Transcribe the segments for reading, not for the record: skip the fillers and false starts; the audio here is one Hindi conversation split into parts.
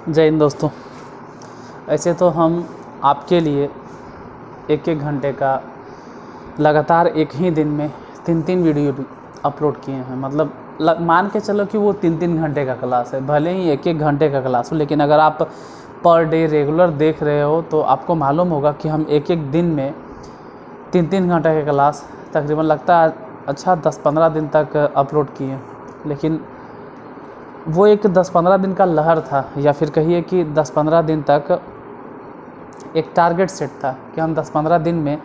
जय हिंद दोस्तों। ऐसे तो हम आपके लिए एक एक घंटे का लगातार एक ही दिन में 3 वीडियो अपलोड किए हैं। मतलब मान के चलो कि वो 3 घंटे का क्लास है, भले ही एक एक घंटे का क्लास हो, लेकिन अगर आप पर डे रेगुलर देख रहे हो तो आपको मालूम होगा कि हम एक एक दिन में 3 घंटे का क्लास तकरीबन लगता है 10-15 दिन तक अपलोड किए। लेकिन वो एक 10-15 दिन का लहर था, या फिर कहिए कि 10-15 दिन तक एक टारगेट सेट था कि हम 10-15 दिन में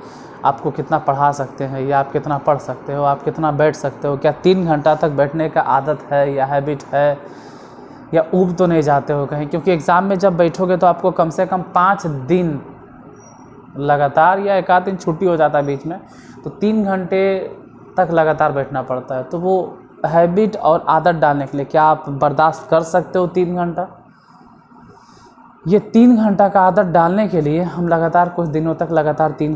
आपको कितना पढ़ा सकते हैं, या आप कितना पढ़ सकते हो, आप कितना बैठ सकते हो, क्या 3 घंटा तक बैठने का आदत है या हैबिट है, या ऊब तो नहीं जाते हो कहीं। क्योंकि एग्ज़ाम में जब बैठोगे तो आपको कम से कम 5 दिन लगातार, या एक आध दिन छुट्टी हो जाता है बीच में, तो 3 घंटे तक लगातार बैठना पड़ता है। तो वो हैबिट और आदत डालने के लिए क्या आप बर्दाश्त कर सकते हो 3 घंटा? ये 3 घंटा का आदत डालने के लिए हम लगातार कुछ दिनों तक लगातार 3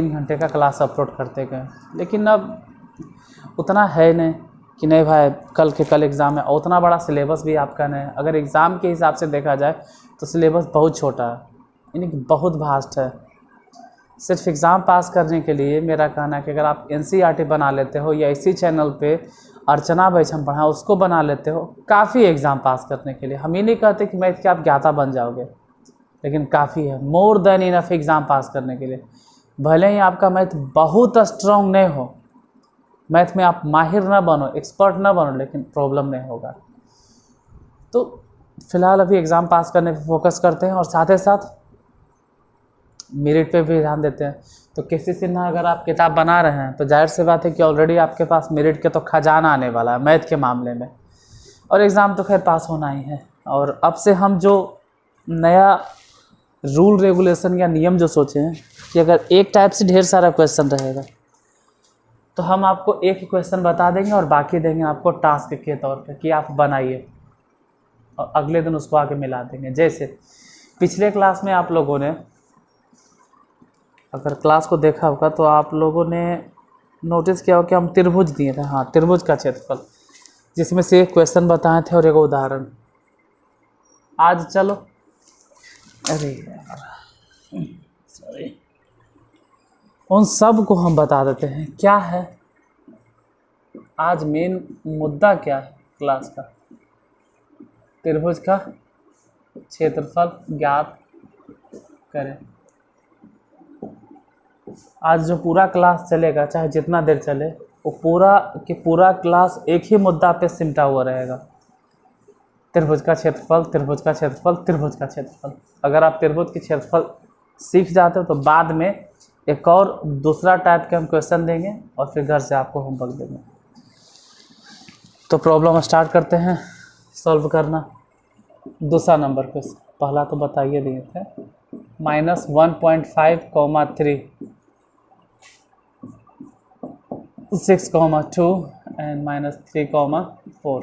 घंटे का क्लास अपलोड करते गए। लेकिन अब उतना है नहीं कि नहीं भाई कल के कल एग्ज़ाम है, और उतना बड़ा सिलेबस भी आपका नहीं है। अगर एग्ज़ाम के हिसाब से देखा जाए तो सिलेबस बहुत छोटा है, यानी कि बहुत वास्ट है। सिर्फ एग्ज़ाम पास करने के लिए मेरा कहना है कि अगर आप NCERT बना लेते हो, या इसी चैनल पे अर्चना बैचम पढ़ा उसको बना लेते हो, काफ़ी एग्ज़ाम पास करने के लिए। हम ये नहीं कहते कि मैथ के आप ज्ञाता बन जाओगे, लेकिन काफ़ी है, more than enough exam pass करने के लिए। भले ही आपका मैथ बहुत स्ट्रॉन्ग नहीं हो, मैथ में आप माहिर ना बनो, एक्सपर्ट ना बनो, लेकिन प्रॉब्लम नहीं होगा। तो फिलहाल अभी एग्ज़ाम पास करने पे फोकस करते हैं, और साथ ही साथ मेरिट पे भी ध्यान देते हैं। तो केसी सिन्हा अगर आप किताब बना रहे हैं तो जाहिर सी बात है कि ऑलरेडी आपके पास मेरिट के तो खजाना आने वाला है मैथ के मामले में, और एग्ज़ाम तो खैर पास होना ही है। और अब से हम जो नया रूल रेगुलेशन या नियम जो सोचे हैं कि अगर एक टाइप से ढेर सारा क्वेश्चन रहेगा तो हम आपको एक ही क्वेश्चन बता देंगे और बाकी देंगे आपको टास्क के तौर पे कि आप बनाइए, और अगले दिन उसको आके मिला देंगे। जैसे पिछले क्लास में आप लोगों ने अगर क्लास को देखा होगा तो आप लोगों ने नोटिस किया होगा कि हम त्रिभुज दिए थे। हाँ, त्रिभुज का क्षेत्रफल, जिसमें से एक क्वेश्चन बताए थे और एक उदाहरण। आज चलो, अरे यार सॉरी, उन सब को हम बता देते हैं क्या है आज मेन मुद्दा क्या है क्लास का। त्रिभुज का क्षेत्रफल ज्ञात करें। आज जो पूरा क्लास चलेगा, चाहे जितना देर चले, वो पूरा कि पूरा क्लास एक ही मुद्दा पे सिमटा हुआ रहेगा, त्रिभुज का क्षेत्रफल, त्रिभुज का क्षेत्रफल, त्रिभुज का क्षेत्रफल। अगर आप त्रिभुज के क्षेत्रफल सीख जाते हो तो बाद में एक और दूसरा टाइप के हम क्वेश्चन देंगे, और फिर घर से आपको होमवर्क देंगे। तो प्रॉब्लम स्टार्ट करते हैं सॉल्व करना। दूसरा नंबर क्वेश्चन, पहला तो बताइए दिए थे, -1.5, 3, 6, 2 एंड -3, 4।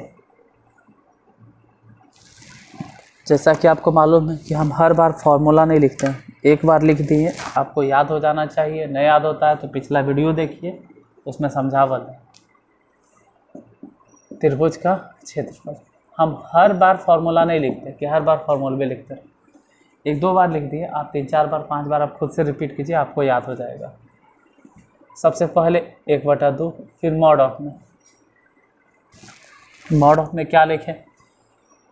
जैसा कि आपको मालूम है कि हम हर बार फॉर्मूला नहीं लिखते हैं, एक बार लिख दिए, आपको याद हो जाना चाहिए। नहीं याद होता है तो पिछला वीडियो देखिए, उसमें समझावल है। त्रिभुज का क्षेत्रफल हम हर बार फॉर्मूला नहीं लिखते कि हर बार फॉर्मूले लिखते हैं, 1-2 बार लिख दिए, आप 3-4 बार 5 बार आप खुद से रिपीट कीजिए, आपको याद हो जाएगा। सबसे पहले 1/2, फिर मॉड ऑफ में क्या लिखें,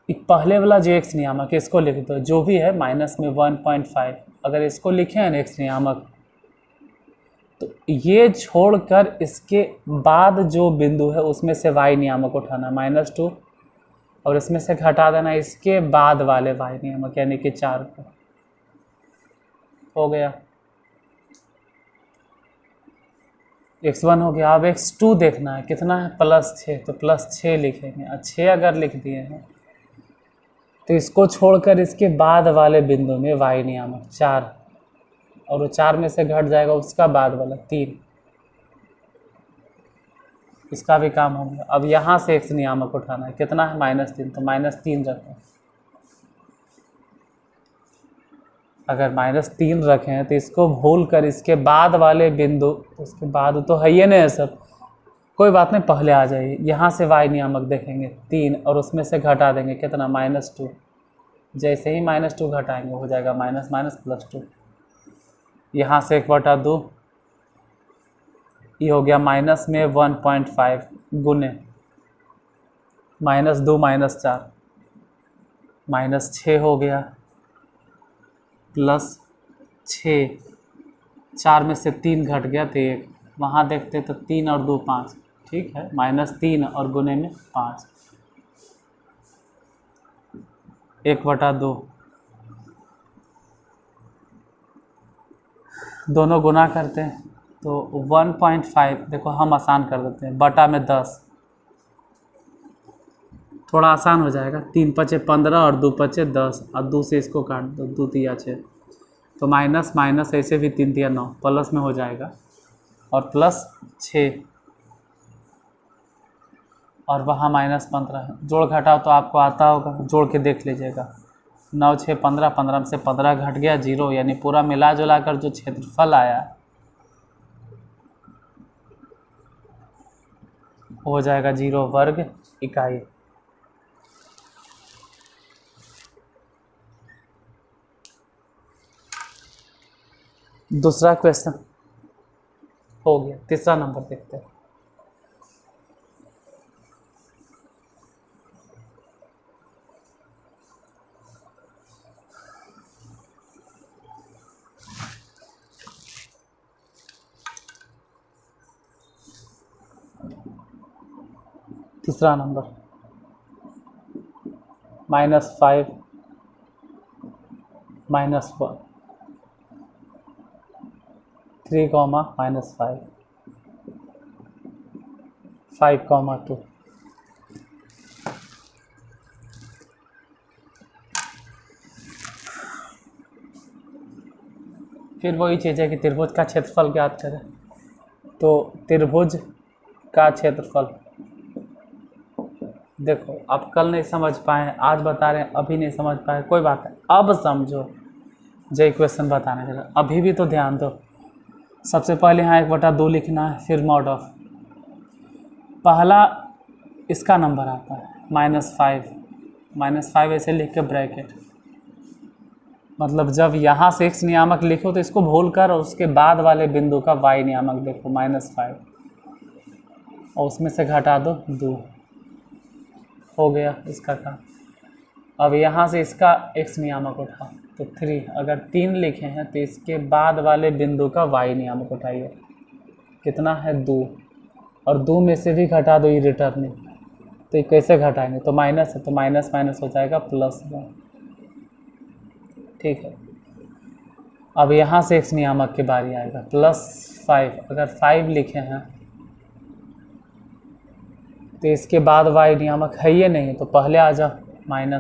पहले वाला जो एक्स नियामक है इसको लिख दो, जो भी है माइनस में 1.5। अगर इसको लिखें हैं एक्स नियामक, तो ये छोड़कर इसके बाद जो बिंदु है उसमें से y नियामक उठाना -2, और इसमें से घटा देना इसके बाद वाले y नियामक, यानी कि 4 को। हो गया, x1 हो गया। अब x2 देखना है, कितना है, +6, तो +6 लिखेंगे। 6 अगर लिख दिए हैं तो इसको छोड़कर इसके बाद वाले बिंदु में y नियामक 4, और वो 4 में से घट जाएगा उसका बाद वाला 3, इसका भी काम हो गया। अब यहाँ से x नियामक उठाना है, कितना है, -3, तो -3 रखो। अगर -3 रखें तो इसको भूल कर इसके बाद वाले बिंदु, उसके बाद तो है ये नहीं सब, कोई बात नहीं, पहले आ जाइए। यहाँ से y नियामक देखेंगे 3 और उसमें से घटा देंगे कितना, -2। जैसे ही -2 घटाएंगे हो जाएगा माइनस माइनस +2। यहाँ से 1/2 ये हो गया माइनस में 1.5 गुने -2 -4 -6 हो गया +6, 4 में से 3 घट गया तो 1, वहाँ देखते तो 3 और 2 5, ठीक है, -3 और गुने में 5, 1/2 दोनों गुना करते हैं तो 1.5, देखो हम आसान कर देते हैं, बटा में 10, थोड़ा आसान हो जाएगा, 3 × 5 = 15 और 2 × 5 = 10 और 2 से इसको काट दो, 2 × 3 = 6, तो माइनस माइनस ऐसे भी 3 × 3 = 9, प्लस में हो जाएगा और +6 और वहाँ -15 है। जोड़ घटाओ तो आपको आता होगा, जोड़ के देख लीजिएगा, 9 6 15, 15 में से 15 घट गया 0, यानी पूरा मिला जुला कर जो क्षेत्रफल आया हो जाएगा 0 वर्ग इकाई। दूसरा क्वेश्चन हो गया, तीसरा नंबर देखते हैं। तीसरा नंबर -5 -1 3, -5 5, 2 फिर वही चीज़ है कि त्रिभुज का क्षेत्रफल ज्ञात करें। तो त्रिभुज का क्षेत्रफल, देखो आप कल नहीं समझ पाए, आज बता रहे हैं, अभी नहीं समझ पाए, कोई बात है, अब समझो। जो इक्वेशन बताने चला, अभी भी तो ध्यान दो। सबसे पहले यहाँ 1/2 लिखना है, फिर मॉड ऑफ, पहला इसका नंबर आता है -5 ऐसे लिख के ब्रैकेट, मतलब जब यहाँ से x नियामक लिखो तो इसको भूल कर और उसके बाद वाले बिंदु का y नियामक देखो -5 और उसमें से घटा दो 2, हो गया इसका काम। अब यहाँ से इसका x नियामक उठाओ तो 3, अगर 3 लिखे हैं तो इसके बाद वाले बिंदु का y नियामक उठाइए, कितना है 2, और 2 में से भी घटा दो ये रिटर्निंग, तो ये कैसे घटाएंगे, तो माइनस है तो माइनस माइनस हो जाएगा +1, ठीक है। अब यहाँ से x नियामक की बारी आएगा, +5, अगर 5 लिखे हैं तो इसके बाद y नियामक है ये नहीं, तो पहले आ जाओ -1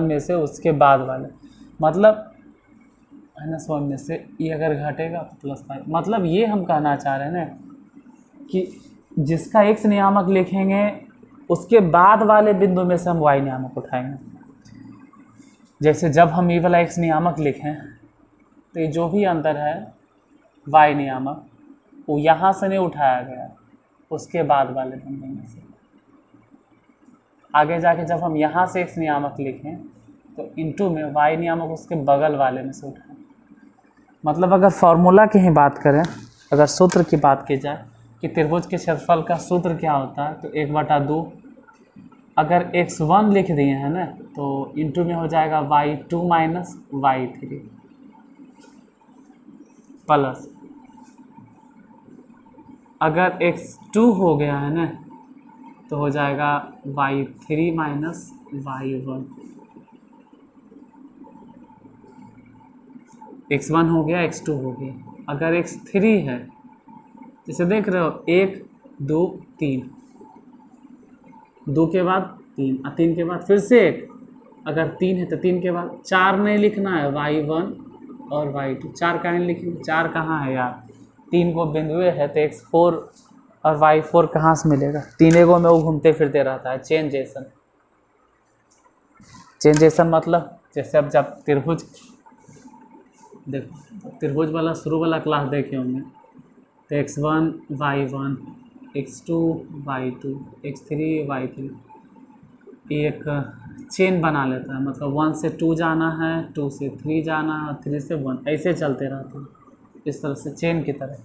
में से उसके बाद वाले, मतलब -1 में से ये अगर घटेगा तो +5, मतलब ये हम कहना चाह रहे हैं ना कि जिसका x नियामक लिखेंगे उसके बाद वाले बिंदु में से हम y नियामक उठाएंगे। जैसे जब हम ये वाला x नियामक लिखें तो ये जो भी अंतर है y नियामक वो यहाँ से नहीं उठाया गया, उसके बाद वाले बिंदु में से। आगे जाके जब हम यहाँ से x नियामक लिखें तो इनटू में y नियामक उसके बगल वाले में से उठाएं। मतलब अगर फॉर्मूला की ही बात करें, अगर सूत्र की बात की जाए कि त्रिभुज के क्षेत्रफल का सूत्र क्या होता है, तो 1/2, अगर x1 लिख दिए हैं ना तो इनटू में हो जाएगा y2 - y3 प्लस, अगर x2 हो गया है ना तो हो जाएगा y3 - y1, x1 हो गया, x2 हो गया। अगर x3 है, जैसे देख रहे हो 1 2 3, 2 के बाद 3 और 3 के बाद फिर से 1, अगर 3 है तो 3 के बाद 4 नहीं लिखना है, y1 और y2, 4 कहाँ लिखेंगे, 4 कहाँ है यार, 3 को बिंदु है तो x4 और y4 कहाँ से मिलेगा, 3 में वो घूमते फिरते रहता है। चेंजेशन मतलब जैसे अब जब त्रिभुज, देखो त्रिभुज वाला शुरू वाला क्लास देखे होंगे, तो x1 y1 x2 y2 x3 y3 एक चेन बना लेता है, मतलब 1 से 2 जाना है, 2 से 3 जाना है, 3 से 1, ऐसे चलते रहते हैं, इस तरह से चेन की तरह।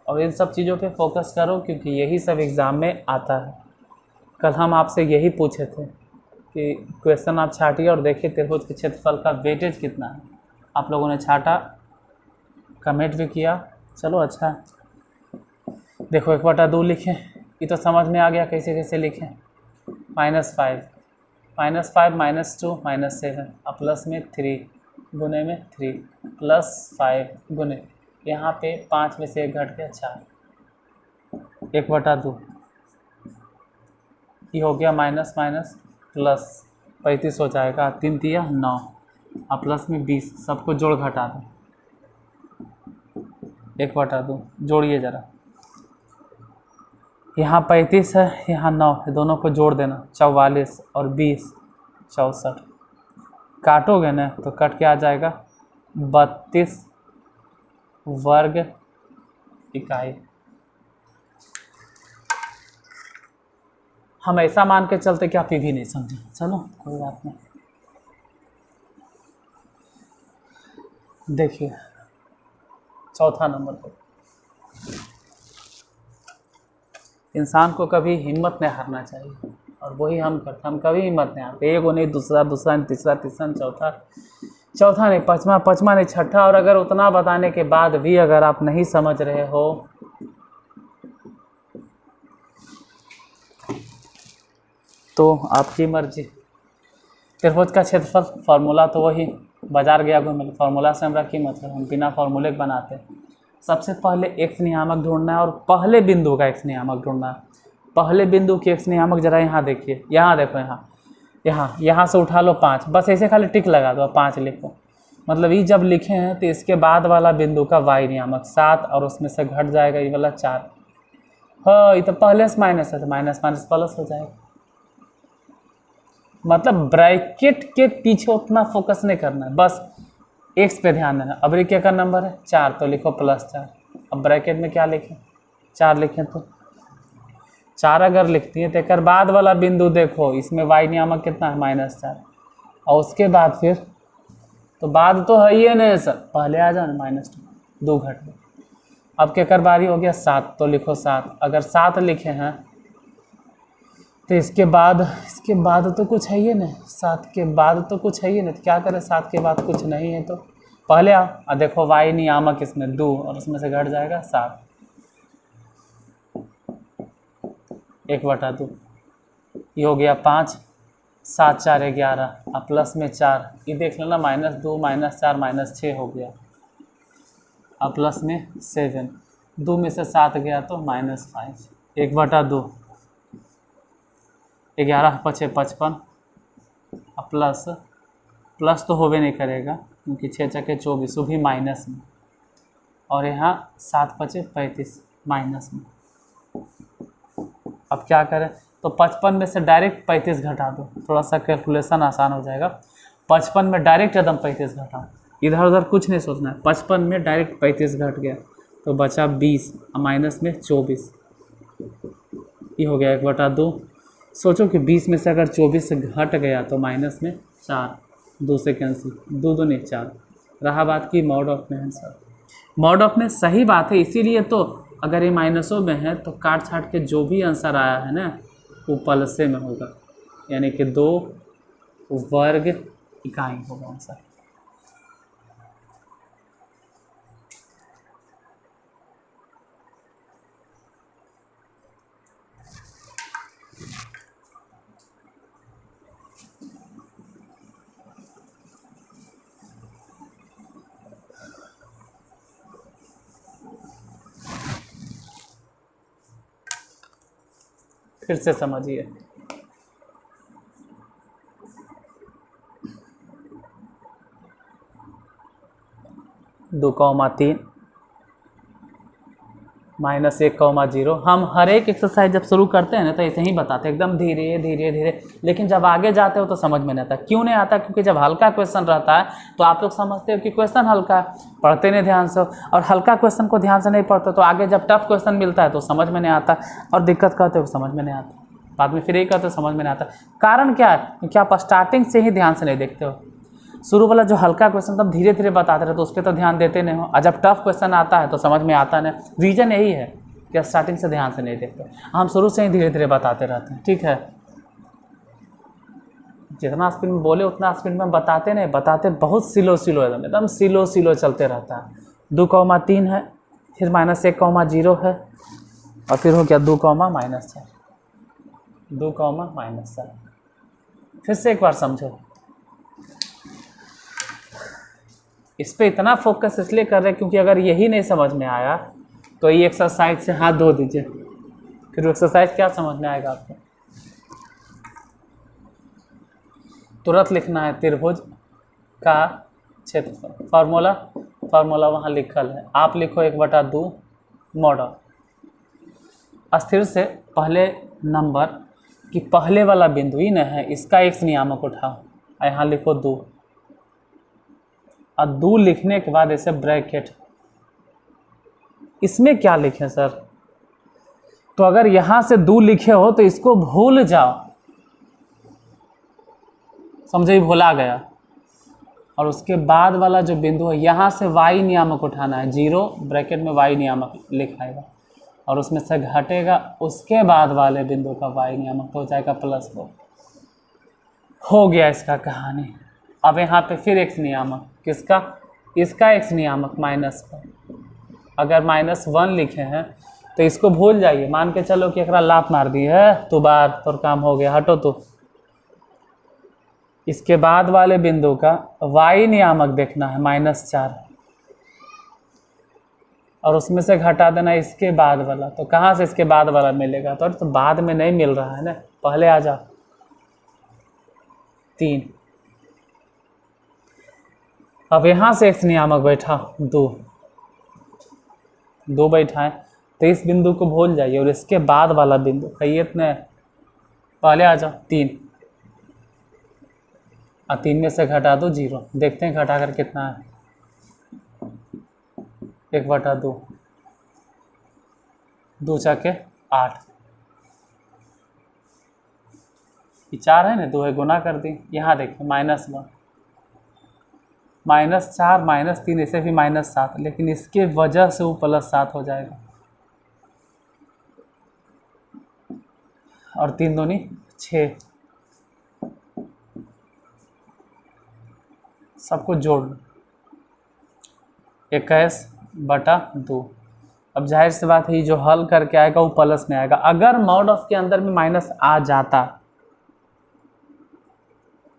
और इन सब चीज़ों पे फोकस करो, क्योंकि यही सब एग्ज़ाम में आता है। कल हम आपसे यही पूछे थे कि क्वेश्चन आप छाटिए और देखिए त्रिभुज के क्षेत्रफल का वेटेज कितना है। आप लोगों ने छाटा, कमेंट भी किया, चलो अच्छा है। देखो 1/2 लिखें, ये तो समझ में आ गया कैसे कैसे लिखें। -5 -2 -7 और प्लस में 3 गुने में 3 +5 गुने, यहाँ पे 5 में से 1 घट गया 4, 1/2 ये हो गया माइनस माइनस प्लस 35 हो जाएगा, 3 तिया 9 और प्लस में 20, सबको जोड़ घटा दो, 1/2 जोड़िए ज़रा, यहाँ 35 है, यहाँ 9 है, दोनों को जोड़ देना, 44 और 20 64, काटोगे ना तो कट के आ जाएगा 32 वर्ग इकाई। हम ऐसा मान के चलते कि आप ये भी नहीं समझे, चलो कोई बात नहीं। देखिए चौथा नंबर पर, इंसान को कभी हिम्मत नहीं हारना चाहिए, और वही हम करते, हम कभी हिम्मत नहीं हारते, एक नहीं दूसरा, दूसरा नहीं तीसरा, तीसरा नहीं चौथा, चौथा नहीं पाँचवा, पाँचवा नहीं छठा, और अगर उतना बताने के बाद भी अगर आप नहीं समझ रहे हो तो आपकी मर्जी। त्रिभुज का क्षेत्रफल फार्मूला तो वही, बाजार गया घूमे, फार्मूला से हमरा की मतलब, हम बिना फार्मूले के बनाते हैं। सबसे पहले एक्स नियामक ढूंढना है और पहले बिंदु का एक्स नियामक ढूंढना है। पहले बिंदु की एक्स नियामक जरा यहाँ देखिए, यहाँ देखो, यहाँ से उठा लो 5, बस ऐसे खाली टिक लगा दो, 5 लिखो, मतलब ये जब लिखे हैं तो इसके बाद वाला बिंदु का वाई नियामक 7 और उसमें से घट जाएगा ये वाला 4। हाँ ये तो पहले से माइनस है तो माइनस माइनस प्लस हो जाएगा, मतलब ब्रैकेट के पीछे उतना फोकस नहीं करना है, बस एक्स पे ध्यान देना। अब क्या का नंबर है 4 तो लिखो +4, अब ब्रैकेट में क्या लिखें 4 लिखें, तो 4 अगर लिखती हैं तो एक बाद वाला बिंदु देखो, इसमें वाई नियामक कितना है -4, और उसके बाद फिर तो बाद तो है ही नहीं सर, पहले आ जाओ ना -2, 2 घट गए। अब क्या बारी हो गया 7 तो लिखो 7, अगर 7 लिखे हैं तो इसके बाद तो कुछ है ही नहीं, 7 के बाद तो कुछ है ही नहीं, तो क्या करें, 7 के बाद कुछ नहीं है तो पहले आओ, देखो वाई नियामक इसमें 2 और उसमें से घट जाएगा 7, 1/2 ये हो गया 5, 7 4 11 और प्लस में 4, ये देख लेना -2 -4 -6 हो गया, और प्लस में 7, 2 में से 7 गया तो -5, 1/2 11 5 55 और प्लस तो होवे नहीं करेगा क्योंकि 6 चके 24, वो भी माइनस में, और यहाँ 7 5 35 माइनस में। अब क्या करें, तो 55 में से डायरेक्ट 35 घटा दो, थोड़ा सा कैलकुलेशन आसान हो जाएगा। 55 में डायरेक्ट एकदम 35 घटाओ, इधर उधर कुछ नहीं सोचना है, 55 में डायरेक्ट 35 घट गया तो बचा 20 और माइनस में 24, ये हो गया 1/2। सोचो कि 20 में से अगर 24 घट गया तो माइनस में 4, 2 से कैंसिल, 2 2 नहीं 4, रहा बात की मॉड ऑफ में है सर, मॉड ऑफ में सही बात है, इसीलिए तो अगर ये माइनसों में है तो काट छाट के जो भी आंसर आया है ना वो प्लसे में होगा, यानी कि 2 वर्ग इकाई होगा आंसर। फिर से समझिए, दो 3 -1, 0। हम हर एक एक्सरसाइज जब शुरू करते हैं ना तो ऐसे ही बताते हैं, एकदम धीरे धीरे धीरे, लेकिन जब आगे जाते हो तो समझ में नहीं आता। क्यों नहीं आता? क्योंकि जब हल्का क्वेश्चन रहता है तो आप लोग समझते हो कि क्वेश्चन हल्का है, पढ़ते नहीं ध्यान से, और हल्का क्वेश्चन को ध्यान से नहीं पढ़ते तो आगे जब टफ क्वेश्चन मिलता है तो समझ में नहीं आता, और दिक्कत कहते हो समझ में नहीं आता, बाद में फिर यही कहते हो समझ में नहीं आता। कारण क्या है? क्योंकि आप स्टार्टिंग से ही ध्यान से नहीं देखते हो। शुरू वाला जो हल्का क्वेश्चन तब धीरे धीरे बताते रहे तो उस पर तो ध्यान देते नहीं हो, और जब टफ क्वेश्चन आता है तो समझ में आता नहीं। रीजन यही है कि स्टार्टिंग से ध्यान से नहीं देखते, हम शुरू से ही धीरे धीरे बताते रहते हैं। ठीक है, जितना स्पीड में बोले उतना स्पीड में बताते नहीं, बताते बहुत स्लो एकदम स्लो चलते रहता है। 2,3 है, फिर -1, 0 है, और फिर हो गया 2, -4, 2, -4। फिर से एक बार समझो, इस पे इतना फोकस इसलिए कर रहे हैं क्योंकि अगर यही नहीं समझ में आया तो ये एक्सरसाइज से हाथ धो दीजिए, फिर एक्सरसाइज क्या समझ में आएगा आपको। तुरंत लिखना है त्रिभुज का क्षेत्रफल, फार्मूला वहाँ लिखल है, आप लिखो 1/2 मॉडल। अस्थिर से पहले नंबर कि पहले वाला बिंदु ही न है, इसका x नियामक उठाओ, यहाँ लिखो 2, और 2 लिखने के बाद ऐसे ब्रैकेट, इसमें क्या लिखें सर? तो अगर यहाँ से 2 लिखे हो तो इसको भूल जाओ, समझे, भूला गया। और उसके बाद वाला जो बिंदु है यहाँ से y नियामक उठाना है, 0 ब्रैकेट में y नियामक लिखाएगा, और उसमें से घटेगा उसके बाद वाले बिंदु का y नियामक, तो हो जाएगा +4। हो गया इसका कहानी। अब यहाँ पे फिर x नियामक, किसका? इसका x नियामक माइनस का। अगर -1 लिखे हैं तो इसको भूल जाइए, मान के चलो कि एकरा लात मार दी है तो बार तो काम हो गया, हटो। तो इसके बाद वाले बिंदु का y नियामक देखना है -4, और उसमें से घटा देना इसके बाद वाला। तो कहाँ से इसके बाद वाला मिलेगा? तो बाद में नहीं मिल रहा है ना, पहले आ जा। 3, अब यहाँ से x नियामक बैठा 2 बैठाएं, तो इस बिंदु को भूल जाइए, और इसके बाद वाला बिंदु कहिए इतने, पहले आ जाओ 3, और 3 में से घटा दो 0, देखते हैं घटा कर कितना है। 1/2, 2 × 8, ये 4 है ना, 2 है, गुना कर दी। यहाँ देखिए -1, -4, -3, इसे भी -7, लेकिन इसके वजह से वो +7 हो जाएगा, और 3 दूनी 6, सबको जोड़ लो, 21/2। अब जाहिर सी बात है, जो हल करके आएगा वो प्लस में आएगा। अगर मॉड ऑफ के अंदर में माइनस आ जाता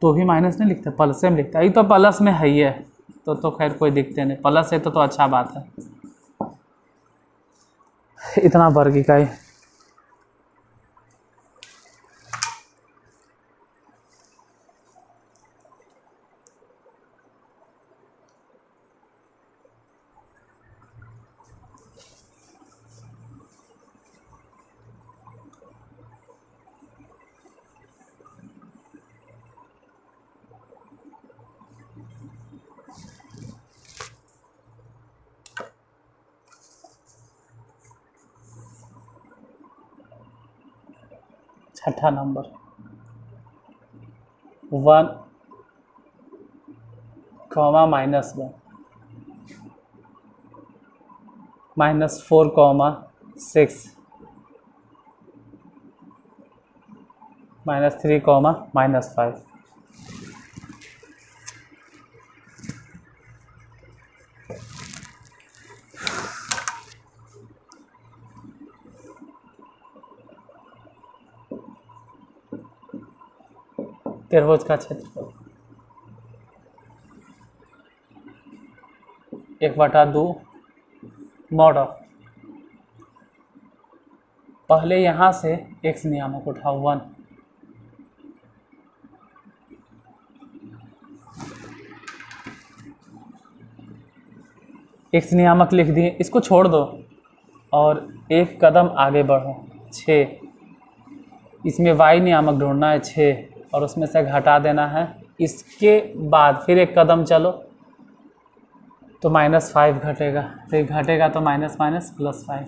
तो भी माइनस नहीं लिखते, प्लस में लिखता। ये तो प्लस में है ही है, तो खैर कोई दिक्कत नहीं, प्लस है तो अच्छा बात है। इतना वर्ग इकाई। छठा नंबर 1, -1, -4, -6, -3, -5। त्रिभुज का क्षेत्रफल 1/2 मॉड ऑफ, पहले यहाँ से x नियामक उठाओ 1, x नियामक लिख दिए, इसको छोड़ दो, और एक कदम आगे बढ़ो 6, इसमें y नियामक ढूंढना है 6 और उसमें से घटा देना है। इसके बाद फिर एक कदम चलो तो -5 घटेगा, फिर घटेगा तो माइनस माइनस +5।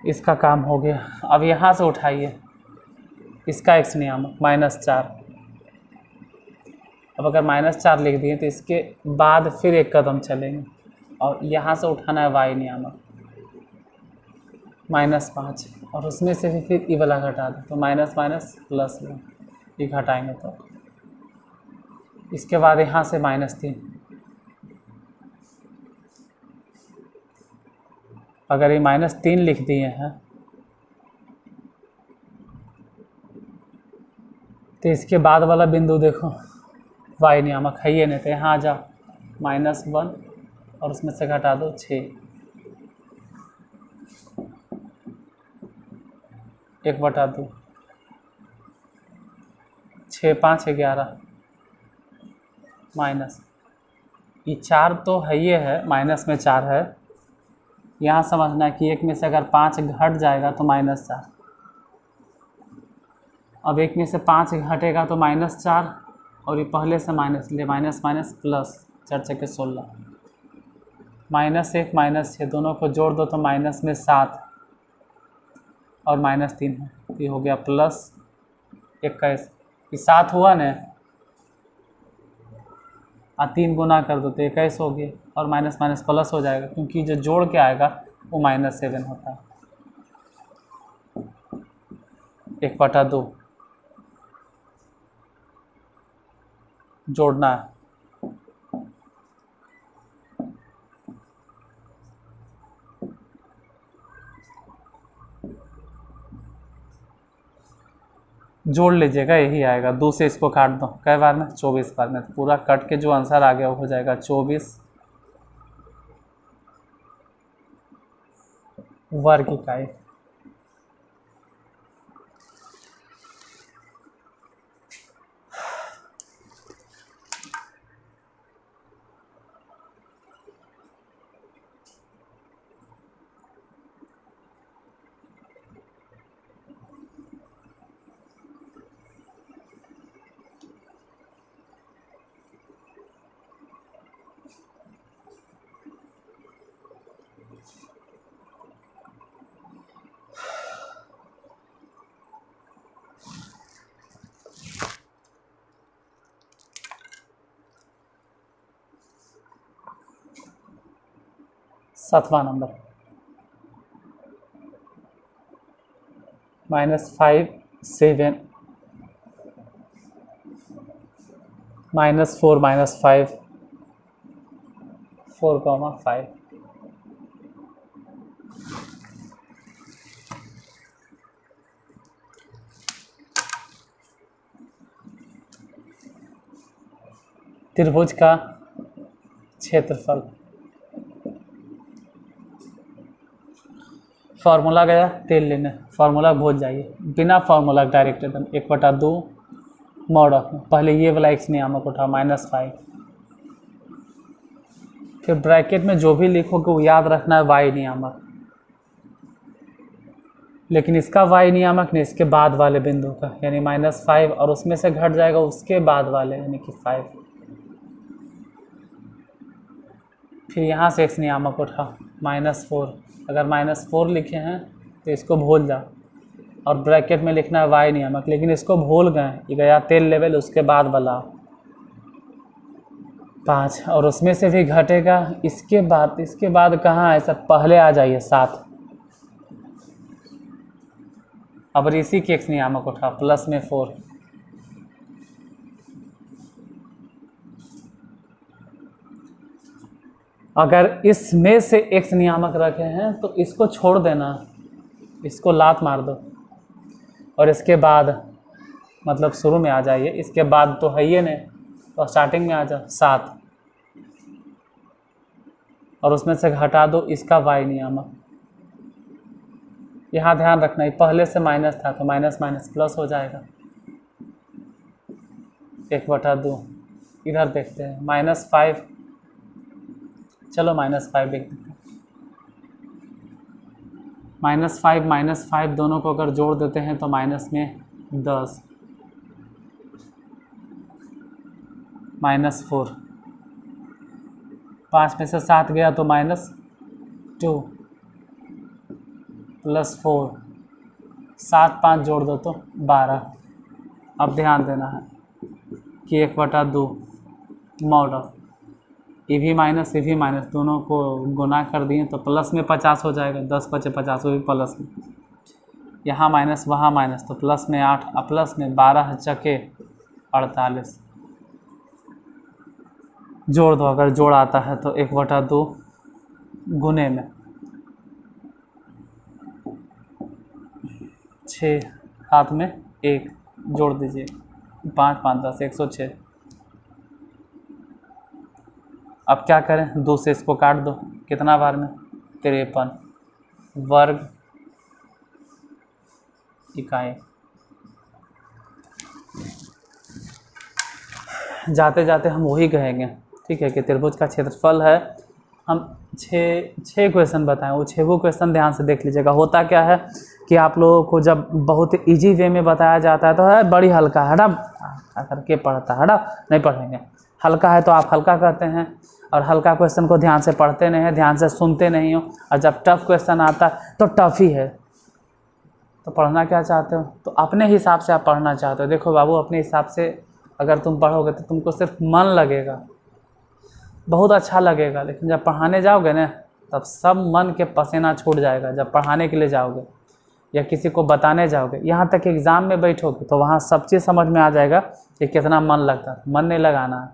इसका काम हो गया। अब यहाँ से उठाइए इसका x नियामक -4। अब अगर -4 लिख दिए तो इसके बाद फिर एक कदम चलेंगे और यहाँ से उठाना है y नियामक -5 और उसमें से भी फिर ई वाला घटा दो तो माइनस माइनस +1, ये घटाएंगे तो इसके बाद यहाँ से -3। अगर ये -3 लिख दिए हैं तो इसके बाद वाला बिंदु देखो y नियामक है ये नहीं, तो यहाँ आ जाओ -1 और उसमें से घटा दो 6, 1/2, 6 5 11 माइनस, ये 4 तो है ये है, माइनस में 4 है। यहाँ समझना है कि एक में से अगर 5 घट जाएगा तो -4, अब एक में से 5 घटेगा तो -4 और ये पहले से माइनस ले, माइनस माइनस प्लस, 4 × 16, -1 -6 दोनों को जोड़ दो तो माइनस में 7 और -3 है, ये हो गया +21। ये 7 हुआ ना, 3 गुना कर दो तो 21 हो गया और माइनस माइनस प्लस हो जाएगा क्योंकि जो जोड़ के आएगा वो -7 होता है। 1/2 जोड़ना है, जोड़ लीजिएगा यही आएगा। 2 से इसको काट दो, कई बार में 24 बार में, तो पूरा कट के जो आंसर आ गया वो हो जाएगा 24 वर्ग इकाई। सातवां नंबर -5 7 -4 -5 4,5। त्रिभुज का क्षेत्रफल, फार्मूला गया तेल लेने, फार्मूला भूल जाइए, बिना फार्मूला डायरेक्ट एकदम 1/2 मॉड ऑफ, पहले ये वाला x नियामक उठा -5, फिर ब्रैकेट में जो भी लिखोगे वो याद रखना है y नियामक, लेकिन इसका y नियामक नहीं, इसके बाद वाले बिंदु का, यानी -5 और उसमें से घट जाएगा उसके बाद वाले यानी कि 5। फिर यहाँ से x नियामक उठा -4, अगर -4 लिखे हैं तो इसको भूल जाओ और ब्रैकेट में लिखना है y नियामक, लेकिन इसको भूल गए, ये गया तेल लेवल, उसके बाद वाला 5 और उसमें से भी घटेगा इसके बाद कहाँ है सब, पहले आ जाइए 7। अब इसी के x नियामक उठा प्लस में 4, अगर इसमें से x नियामक रखे हैं तो इसको छोड़ देना, इसको लात मार दो और इसके बाद मतलब शुरू में आ जाइए, इसके बाद तो है ये नहीं तो स्टार्टिंग में आ जाओ 7 और उसमें से घटा दो इसका y नियामक। यहाँ ध्यान रखना, ये पहले से माइनस था तो माइनस माइनस प्लस हो जाएगा, 1/2। इधर देखते हैं -5 चलो -5 देखते हैं। -5 दोनों को अगर जोड़ देते हैं तो माइनस में 10, -4, 5 में से 7 गया तो -2 +4, 7 5 जोड़ दो तो 12। अब ध्यान देना है कि 1/2 मॉड ऑफ ये भी माइनस दोनों को गुना कर दिए तो प्लस में 50 हो जाएगा, 10 बचे 50 वो भी प्लस में, यहाँ माइनस वहाँ माइनस तो प्लस में 8 और प्लस में 12 चके 48। जोड़ दो, अगर जोड़ आता है तो 1/2 गुने में 6, हाथ में 1 जोड़ दीजिए, 5 5 10 106। अब क्या करें, 2 से इसको काट दो, कितना बार में 53 वर्ग इकाई। जाते जाते हम वही कहेंगे, ठीक है, कि त्रिभुज का क्षेत्रफल है। हम छः क्वेश्चन बताएं, वो 6 क्वेश्चन ध्यान से देख लीजिएगा। होता क्या है कि आप लोगों को जब बहुत इजी वे में बताया जाता है तो है बड़ी हल्का है ना करके पढ़ता है ना, नहीं पढ़ेंगे। हल्का है तो आप हल्का कहते हैं, और हल्का क्वेश्चन को ध्यान से पढ़ते नहीं हैं, ध्यान से सुनते नहीं हो, और जब टफ क्वेश्चन आता है तो टफ ही है। तो पढ़ना क्या चाहते हो, तो अपने हिसाब से आप पढ़ना चाहते हो। देखो बाबू, अपने हिसाब से अगर तुम पढ़ोगे तो तुमको सिर्फ मन लगेगा, बहुत अच्छा लगेगा, लेकिन जब पढ़ाने जाओगे ना तब सब मन के पसीना छूट जाएगा। जब पढ़ाने के लिए जाओगे या किसी को बताने जाओगे, यहाँ तक एग्ज़ाम में बैठोगे तो वहाँ सब चीज़ समझ में आ जाएगा कि कितना मन लगता है। मन नहीं लगाना है,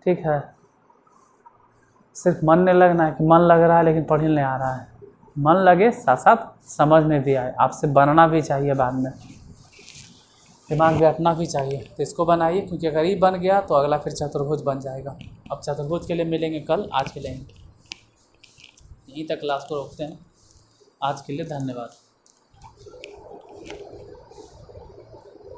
ठीक है, सिर्फ मन नहीं लगना है कि मन लग रहा है लेकिन पढ़ नहीं आ रहा है। मन लगे, साथ साथ समझ में भी आए, आपसे बनना भी चाहिए, बाद में दिमाग बैठना भी चाहिए। तो इसको बनाइए, क्योंकि अगर ये बन गया तो अगला फिर चतुर्भुज बन जाएगा। अब चतुर्भुज के लिए मिलेंगे कल, आज के लिए यहीं तक क्लास को रोकते हैं। आज के लिए धन्यवाद।